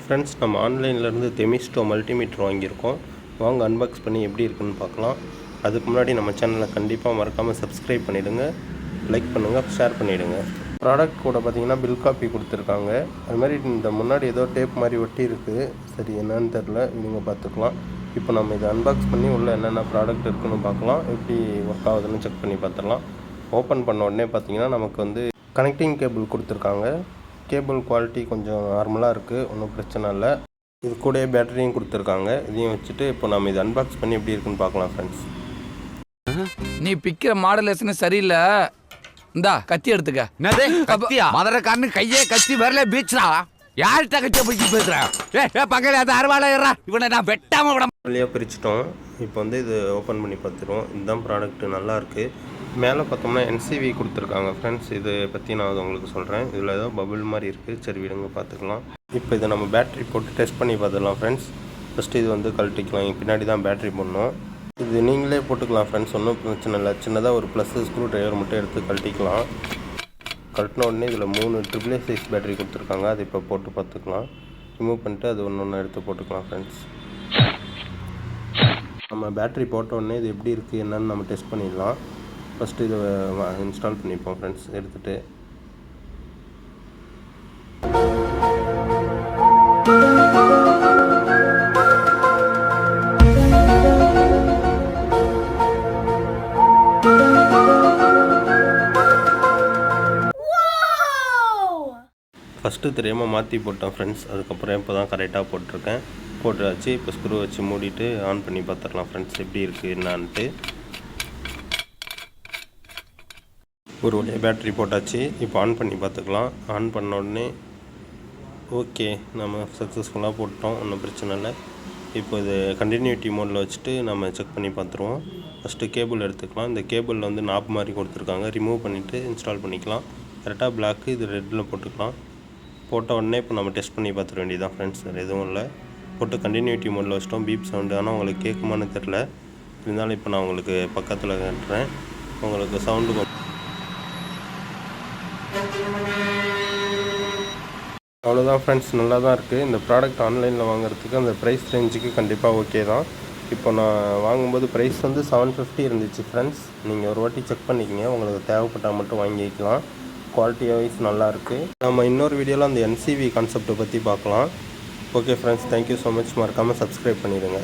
Friends, நம்ம ஆன்லைன்லேருந்து தெமிஸ்டோ multimeter வாங்கியிருக்கோம். வாங்க அன்பாக்ஸ் பண்ணி எப்படி இருக்குன்னு பார்க்கலாம். அதுக்கு முன்னாடி நம்ம சேனலை கண்டிப்பாக மறக்காமல் சப்ஸ்கிரைப் பண்ணிவிடுங்க, லைக் பண்ணுங்கள், ஷேர் பண்ணிவிடுங்க. ப்ராடக்ட் கூட பார்த்தீங்கன்னா பில் காப்பி கொடுத்துருக்காங்க. அது மாதிரி இந்த முன்னாடி ஏதோ டேப் மாதிரி ஒட்டி இருக்குது. சரி, என்னன்னு தெரில, நீங்கள் பார்த்துக்கலாம். இப்போ நம்ம இதை அன்பாக்ஸ் பண்ணி உள்ளே என்னென்ன ப்ராடக்ட் இருக்குன்னு பார்க்கலாம். எப்படி ஒர்க் ஆகுதுன்னு செக் பண்ணி பார்த்துடலாம். ஓப்பன் பண்ண உடனே பார்த்தீங்கன்னா நமக்கு வந்து கனெக்டிங் கேபிள் கொடுத்துருக்காங்க. கேபிள் குவாலிட்டி கொஞ்சம் நார்மலாக இருக்குது, ஒன்றும் பிரச்சனை இல்லை. இது கூடயே பேட்டரியும் கொடுத்துருக்காங்க. இதையும் வச்சுட்டு இப்போ நம்ம இதை அன்பாக்ஸ் பண்ணி எப்படி இருக்குன்னு பார்க்கலாம் ஃப்ரெண்ட்ஸ். நீ பிக்கிற மாடலேஷன் சரியில்லை. இந்தா கத்தி எடுத்துக்க. மதுரக்காரனு கையே கத்தி வரல பீச்சா. யார்கிட்ட கத்திய பிடிச்சி பேசுற? பக்கத்துல அது அறுவாலையா இவனை நான் வெட்டாம விட. வழியாக பிரிச்சுட்டோம். இப்போ வந்து இது ஓப்பன் பண்ணி பார்த்துருவோம். இதுதான் ப்ராடக்ட், நல்லாயிருக்கு. மேலே பார்த்தோம்னா NCV கொடுத்துருக்காங்க ஃப்ரெண்ட்ஸ். இதை பற்றி நான் அது உங்களுக்கு சொல்கிறேன். இதில் ஏதோ பபுள் மாதிரி இருக்குது. சரி விடுங்க, பார்த்துக்கலாம். இப்போ இதை நம்ம பேட்ரி போட்டு டெஸ்ட் பண்ணி பார்த்துக்கலாம் ஃப்ரெண்ட்ஸ். ஃபஸ்ட்டு இது வந்து கழட்டிக்கலாம். பின்னாடி தான் பேட்ரி போடணும். இது நீங்களே போட்டுக்கலாம் ஃப்ரெண்ட்ஸ், ஒன்றும் பிரச்சனை இல்லை. சின்னதாக ஒரு ப்ளஸ்ஸு ஸ்க்ரூ ட்ரைவர் மட்டும் எடுத்து கழட்டிக்கலாம். கழட்டின உடனே இதில் 3 AAA சைஸ் பேட்டரி கொடுத்துருக்காங்க. அது இப்போ போட்டு பார்த்துக்கலாம். ரிமூவ் பண்ணிட்டு அது ஒன்று எடுத்து போட்டுக்கலாம் ஃப்ரெண்ட்ஸ். நம்ம பேட்ரி போட்ட உடனே இது எப்படி இருக்குது என்னன்னு நம்ம டெஸ்ட் பண்ணிடலாம். ஃபஸ்ட்டு இதை இன்ஸ்டால் பண்ணிப்போம் ஃப்ரெண்ட்ஸ். எடுத்துகிட்டு ஃபஸ்ட்டு தெரியாமல் மாற்றி போட்டேன் ஃப்ரெண்ட்ஸ். அதுக்கப்புறம் இப்போ தான் கரெக்டாக போட்டிருக்கேன். போட்டாச்சு. இப்போ ஸ்க்ரூ வச்சு மூடிட்டு ஆன் பண்ணி பார்த்துடலாம் ஃப்ரெண்ட்ஸ், எப்படி இருக்குது என்னான்ட்டு. ஒரு வழியாக பேட்ரி போட்டாச்சு. இப்போ ஆன் பண்ணி பார்த்துக்கலாம். ஆன் பண்ண உடனே ஓகே, நம்ம சக்ஸஸ்ஃபுல்லாக போட்டோம், ஒன்றும் பிரச்சனை இல்லை. இப்போ இது கண்டினியூட்டி மோடில் வச்சுட்டு நம்ம செக் பண்ணி பார்த்துருவோம். ஃபஸ்ட்டு கேபிள் எடுத்துக்கலாம். இந்த கேபிளில் வந்து நாப் மாதிரி கொடுத்துருக்காங்க. ரிமூவ் பண்ணிவிட்டு இன்ஸ்டால் பண்ணிக்கலாம். கரெக்டாக பிளாக்கு, இது ரெட்டில் போட்டுக்கலாம். போட்ட உடனே இப்போ நம்ம டெஸ்ட் பண்ணி பார்த்துட வேண்டியதான் ஃப்ரெண்ட்ஸ். வேறு எதுவும் இல்லை. போட்டு கண்டினியூட்டி மோடில் வச்சிட்டோம். பீப் சவுண்டு, ஆனால் உங்களுக்கு கேட்குமான்னு தெரில. இருந்தாலும் இப்போ நான் உங்களுக்கு பக்கத்தில் கட்டுறேன். உங்களுக்கு சவுண்டு அவ்வளோதான் ஃப்ரெண்ட்ஸ், நல்லா தான் இருக்குது. இந்த ப்ராடக்ட் ஆன்லைனில் வாங்குறதுக்கு அந்த ப்ரைஸ் ரேஞ்சுக்கு கண்டிப்பாக ஓகே தான். இப்போ நான் வாங்கும்போது ப்ரைஸ் வந்து 750 இருந்துச்சு ஃப்ரெண்ட்ஸ். நீங்கள் ஒரு வாட்டி செக் பண்ணிக்கங்க, உங்களுக்கு தேவைப்பட்டால் மட்டும் வாங்கிக்கலாம். குவாலிட்டி வைஸ் நல்லாயிருக்கு. நம்ம இன்னொரு வீடியோவில் அந்த NCV கான்செப்டை பற்றி பார்க்கலாம். Okay friends, thank you so much. மறக்காமல் சப்ஸ்கிரைப் பண்ணிடுங்க.